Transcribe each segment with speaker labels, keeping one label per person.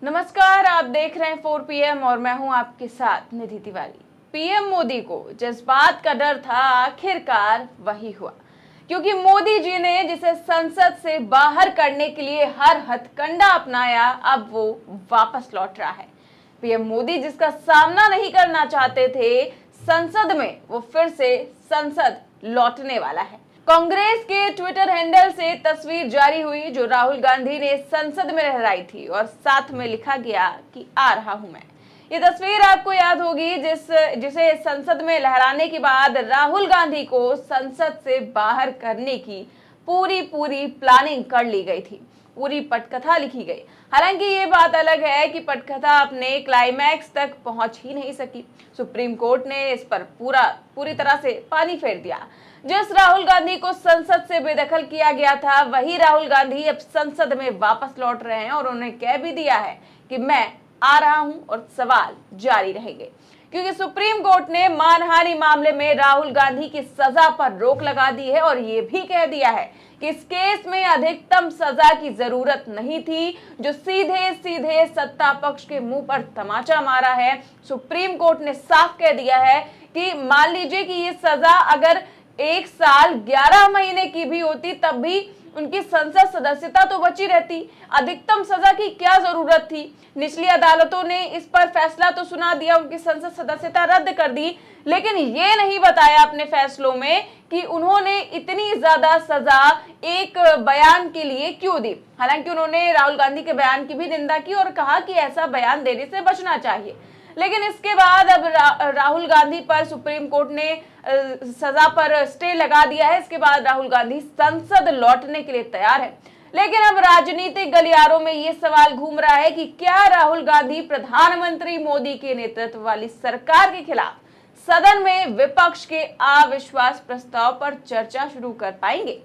Speaker 1: नमस्कार, आप देख रहे हैं 4 PM और मैं हूं आपके साथ निधि तिवारी। पीएम मोदी को जिस बात का डर था आखिरकार वही हुआ, क्योंकि मोदी जी ने जिसे संसद से बाहर करने के लिए हर हथकंडा अपनाया, अब वो वापस लौट रहा है। पीएम मोदी जिसका सामना नहीं करना चाहते थे संसद में, वो फिर से संसद लौटने वाला है। कांग्रेस के ट्विटर हैंडल से तस्वीर जारी हुई जो राहुल गांधी ने संसद में लहराई थी और साथ में लिखा गया कि आ रहा हूं मैं। ये तस्वीर आपको याद होगी जिसे संसद में लहराने के बाद राहुल गांधी को संसद से बाहर करने की पूरी प्लानिंग कर ली गई थी, पूरी पटकथा लिखी गई। हालांकि ये बात अलग है कि पटकथा अपने क्लाइमैक्स तक पहुंच ही नहीं सकी। सुप्रीम कोर्ट ने इस पर पूरी तरह से पानी फेर दिया। जिस राहुल गांधी को संसद से बेदखल किया गया था, वही राहुल गांधी अब संसद में वापस लौट रहे हैं और उन्हें कह भी दिया है कि मैं आ रहा हूं और सवाल जारी रहेंगे, क्योंकि सुप्रीम कोर्ट ने मानहानि मामले में राहुल गांधी की सजा पर रोक लगा दी है और ये भी कह दिया है कि इस केस में अधिकतम सजा की जरूरत नहीं थी, जो सीधे सत्ता पक्ष के मुंह पर तमाचा मारा है। सुप्रीम कोर्ट ने साफ कह दिया है कि मान लीजिए कि ये सजा अगर 1 साल 11 महीने की भी होती, तब भी उनकी संसद सदस्यता तो बची रहती। अधिकतम सजा की क्या जरूरत थी? निचली अदालतों ने इस पर फैसला तो सुना दिया, उनकी संसद सदस्यता रद्द कर दी, लेकिन ये नहीं बताया अपने फैसलों में कि उन्होंने इतनी ज्यादा सजा एक बयान के लिए क्यों दी। हालांकि उन्होंने राहुल गांधी के बयान की भी निंदा की और कहा कि ऐसा बयान देने से बचना चाहिए, लेकिन इसके बाद अब राहुल गांधी पर सुप्रीम कोर्ट ने सजा पर स्टे लगा दिया है। इसके बाद राहुल गांधी संसद लौटने के लिए तैयार है, लेकिन अब राजनीतिक गलियारों में ये सवाल घूम रहा है कि क्या राहुल गांधी प्रधानमंत्री मोदी के नेतृत्व वाली सरकार के खिलाफ सदन में विपक्ष के अविश्वास प्रस्ताव पर चर्चा शुरू कर पाएंगे,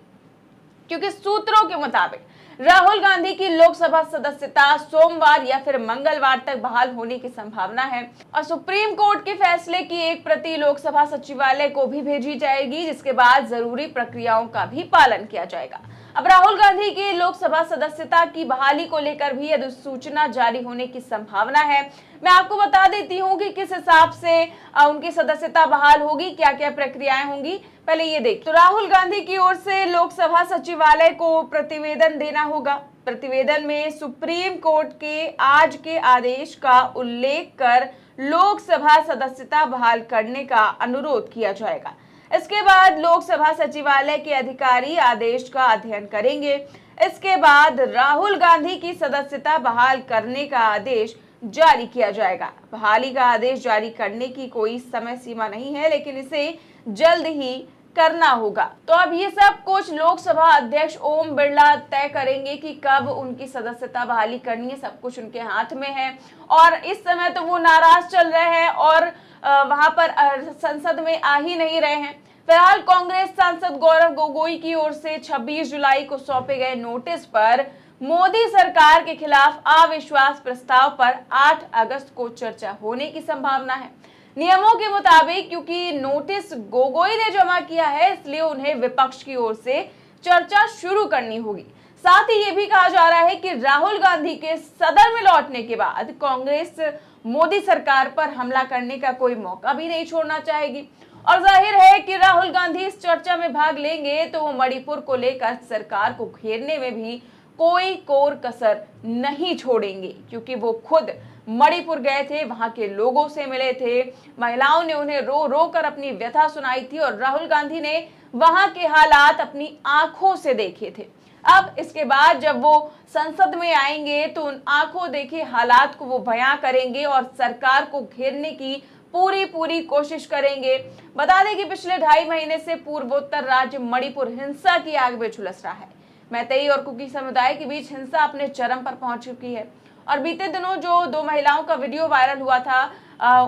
Speaker 1: क्योंकि सूत्रों के मुताबिक राहुल गांधी की लोकसभा सदस्यता सोमवार या फिर मंगलवार तक बहाल होने की संभावना है और सुप्रीम कोर्ट के फैसले की एक प्रति लोकसभा सचिवालय को भी भेजी जाएगी, जिसके बाद जरूरी प्रक्रियाओं का भी पालन किया जाएगा। अब राहुल गांधी की लोकसभा सदस्यता की बहाली को लेकर भी अधिसूचना जारी होने की संभावना है। मैं आपको बता देती हूँ कि किस हिसाब से उनकी सदस्यता बहाल होगी, क्या क्या प्रक्रियाएं होंगी। पहले ये देख, तो राहुल गांधी की ओर से लोकसभा सचिवालय को प्रतिवेदन देना होगा। प्रतिवेदन में सुप्रीम कोर्ट के आज के आदेश का उल्लेख कर लोकसभा सदस्यता बहाल करने का अनुरोध किया जाएगा। इसके बाद लोकसभा सचिवालय के अधिकारी आदेश का अध्ययन करेंगे। इसके बाद राहुल गांधी की सदस्यता बहाल करने का आदेश जारी किया जाएगा। बहाली का आदेश जारी करने की कोई समय सीमा नहीं है, लेकिन इसे जल्द ही करना होगा। तो अब ये सब कुछ लोकसभा अध्यक्ष ओम बिरला तय करेंगे कि कब उनकी सदस्यता बहाली करनी है। सब कुछ उनके हाथ में है और इस समय तो वो नाराज चल रहे हैं और वहां पर संसद में आ ही नहीं रहे हैं। फिलहाल कांग्रेस सांसद गौरव गोगोई की ओर से 26 जुलाई को सौंपे गए नोटिस पर मोदी सरकार के खिलाफ अविश्वास प्रस्ताव पर 8 अगस्त को चर्चा होने की संभावना है। नियमों के मुताबिक क्योंकि नोटिस गोगोई ने जमा किया है, इसलिए उन्हें विपक्ष की ओर से चर्चा शुरू करनी होगी। साथ ही ये भी कहा जा रहा है कि राहुल गांधी के सदन में लौटने के बाद कांग्रेस मोदी सरकार पर हमला करने का कोई मौका भी नहीं छोड़ना चाहेगी और जाहिर है कि राहुल गांधी इस चर्चा में भाग लेंगे तो वो मणिपुर को लेकर सरकार को घेरने में भी कोई कोर कसर नहीं छोड़ेंगे, क्योंकि वो खुद मणिपुर गए थे, वहां के लोगों से मिले थे, महिलाओं ने उन्हें रो रो कर अपनी व्यथा सुनाई थी और राहुल गांधी ने वहां के हालात अपनी आंखों से देखे थे। अब इसके बाद जब वो संसद में आएंगे तो उन आंखों देखे हालात को वो बयां करेंगे और सरकार को घेरने की पूरी कोशिश करेंगे। बता दें कि पिछले 2.5 महीने से पूर्वोत्तर राज्य मणिपुर हिंसा की आग में झुलस रहा है। मैतेई और कुकी समुदाय के बीच हिंसा अपने चरम पर पहुंच चुकी है और बीते दिनों जो 2 महिलाओं का वीडियो वायरल हुआ था,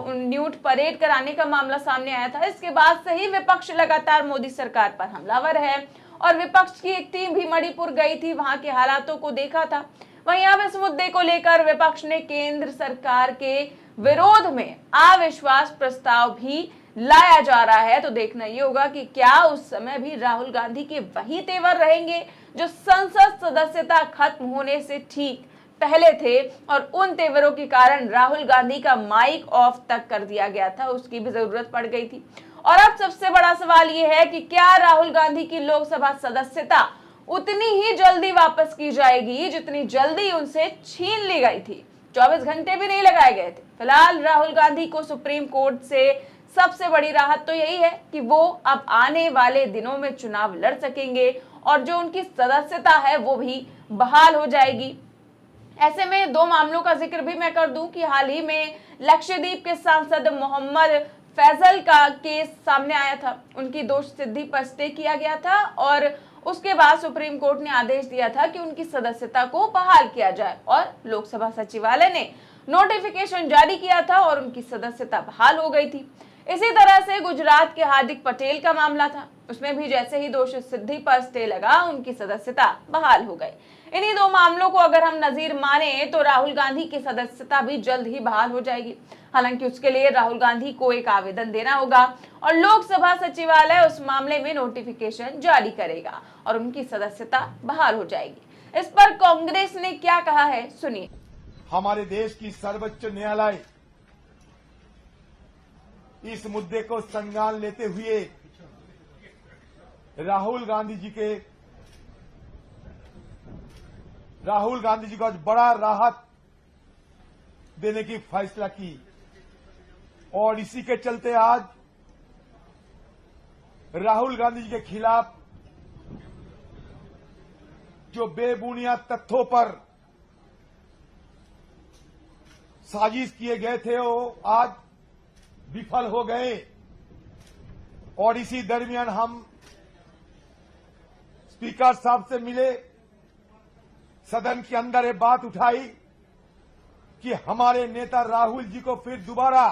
Speaker 1: न्यूड परेड कराने का मामला सामने आया था, इसके बाद से ही विपक्ष लगातार मोदी सरकार पर हमलावर है और विपक्ष की एक टीम भी मणिपुर गई थी, वहां के हालातों को देखा था। वहीं अब इस मुद्दे को लेकर विपक्ष ने केंद्र सरकार के विरोध में अविश्वास प्रस्ताव भी लाया जा रहा है। तो देखना ये होगा कि क्या उस समय भी राहुल गांधी के वही तेवर रहेंगे जो संसद सदस्यता खत्म होने से ठीक पहले थे और उन तेवरों के कारण राहुल गांधी का माइक ऑफ तक कर दिया गया था, उसकी भी जरूरत पड़ गई थी। और अब सबसे बड़ा सवाल यह है कि क्या राहुल गांधी की लोकसभा सदस्यता उतनी ही जल्दी वापस की जाएगी जितनी जल्दी उनसे छीन ली गई थी। 24 घंटे भी नहीं लगाए गए थे। फिलहाल राहुल गांधी को सुप्रीम कोर्ट से सबसे बड़ी राहत तो यही है कि वो अब आने वाले दिनों में चुनाव लड़ सकेंगे और जो उनकी सदस्यता है वो भी बहाल हो जाएगी। ऐसे में दो मामलों का जिक्र भी मैं कर दूं कि हाल ही में लक्षद्वीप के सांसद मोहम्मद फैजल का केस सामने आया था। उनकी दोष सिद्धि पर स्टे किया गया था और उसके बाद सुप्रीम कोर्ट ने आदेश दिया था कि उनकी सदस्यता को बहाल किया जाए और लोकसभा सचिवालय ने नोटिफिकेशन जारी किया था और उनकी सदस्यता बहाल हो गई थी। इसी तरह से गुजरात के हार्दिक पटेल का मामला था, उसमें भी जैसे ही दोष सिद्धि पर स्टे लगा उनकी सदस्यता बहाल हो गई। इन्हीं दो मामलों को अगर हम नजीर माने तो राहुल गांधी की सदस्यता भी जल्द ही बहाल हो जाएगी। हालांकि उसके लिए राहुल गांधी को एक आवेदन देना होगा और लोकसभा सचिवालय उस मामले में नोटिफिकेशन जारी करेगा और उनकी सदस्यता बहाल हो जाएगी। इस पर कांग्रेस ने क्या कहा है, सुनिए।
Speaker 2: हमारे देश की सर्वोच्च न्यायालय इस मुद्दे को संज्ञान लेते हुए राहुल गांधी जी को आज बड़ा राहत देने की फैसला की और इसी के चलते आज राहुल गांधी जी के खिलाफ जो बेबुनियाद तथ्यों पर साजिश किए गए थे वो आज विफल हो गए। और इसी दरमियान हम स्पीकर साहब से मिले, सदन के अंदर ये बात उठाई कि हमारे नेता राहुल जी को फिर दोबारा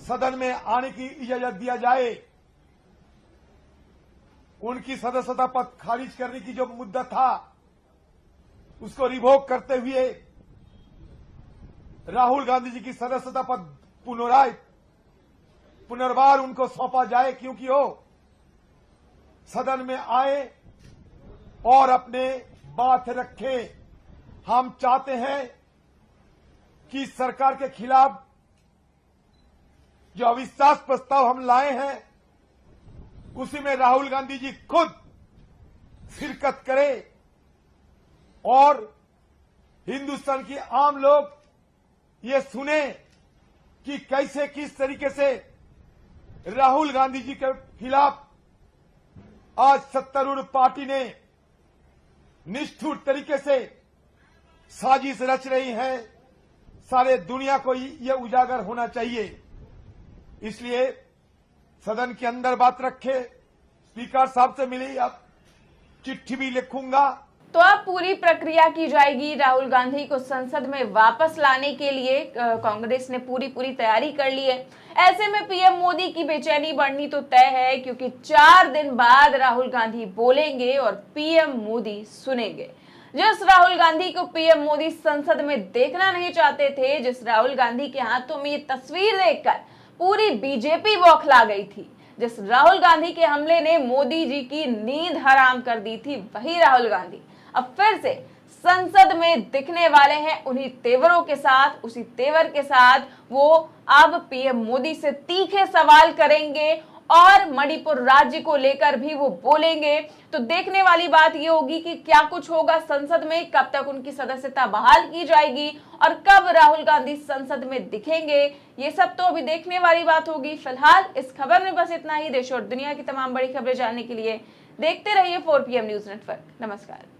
Speaker 2: सदन में आने की इजाजत दिया जाए। उनकी सदस्यता पद खारिज करने की जो मुद्दा था उसको रिवोक करते हुए राहुल गांधी जी की सदस्यता पद पुनर्वार उनको सौंपा जाए, क्योंकि वो सदन में आए और अपने बात रखे। हम चाहते हैं कि सरकार के खिलाफ जो अविश्वास प्रस्ताव हम लाए हैं उसी में राहुल गांधी जी खुद शिरकत करें और हिंदुस्तान के आम लोग ये सुने कि कैसे किस तरीके से राहुल गांधी जी के खिलाफ आज सत्तारूढ़ पार्टी ने निष्ठुर तरीके से साजिश रच रही है। सारे दुनिया को ये उजागर होना चाहिए। इसलिए सदन के अंदर बात रखे, स्पीकर साहब से मिली, अब चिट्ठी भी लिखूंगा।
Speaker 1: तो अब पूरी प्रक्रिया की जाएगी राहुल गांधी को संसद में वापस लाने के लिए। कांग्रेस ने पूरी तैयारी कर ली है। ऐसे में पीएम मोदी की बेचैनी बढ़नी तो तय है, क्योंकि 4 दिन बाद राहुल गांधी बोलेंगे और पीएम मोदी सुनेंगे। जिस राहुल गांधी को पीएम मोदी संसद में देखना नहीं चाहते थे, जिस राहुल गांधी के हाथों में ये तस्वीर देखकर पूरी बीजेपी बौखला गई थी, जिस राहुल गांधी के हमले ने मोदी जी की नींद हराम कर दी थी, वही राहुल गांधी अब फिर से संसद में दिखने वाले हैं। उन्हीं तेवरों के साथ, उसी तेवर के साथ वो अब पीएम मोदी से तीखे सवाल करेंगे और मणिपुर राज्य को लेकर भी वो बोलेंगे। तो देखने वाली बात ये होगी कि क्या कुछ होगा संसद में, कब तक उनकी सदस्यता बहाल की जाएगी और कब राहुल गांधी संसद में दिखेंगे, ये सब तो अभी देखने वाली बात होगी। फिलहाल इस खबर में बस इतना ही। देश और दुनिया की तमाम बड़ी खबरें जानने के लिए देखते रहिए 4PM न्यूज नेटवर्क। नमस्कार।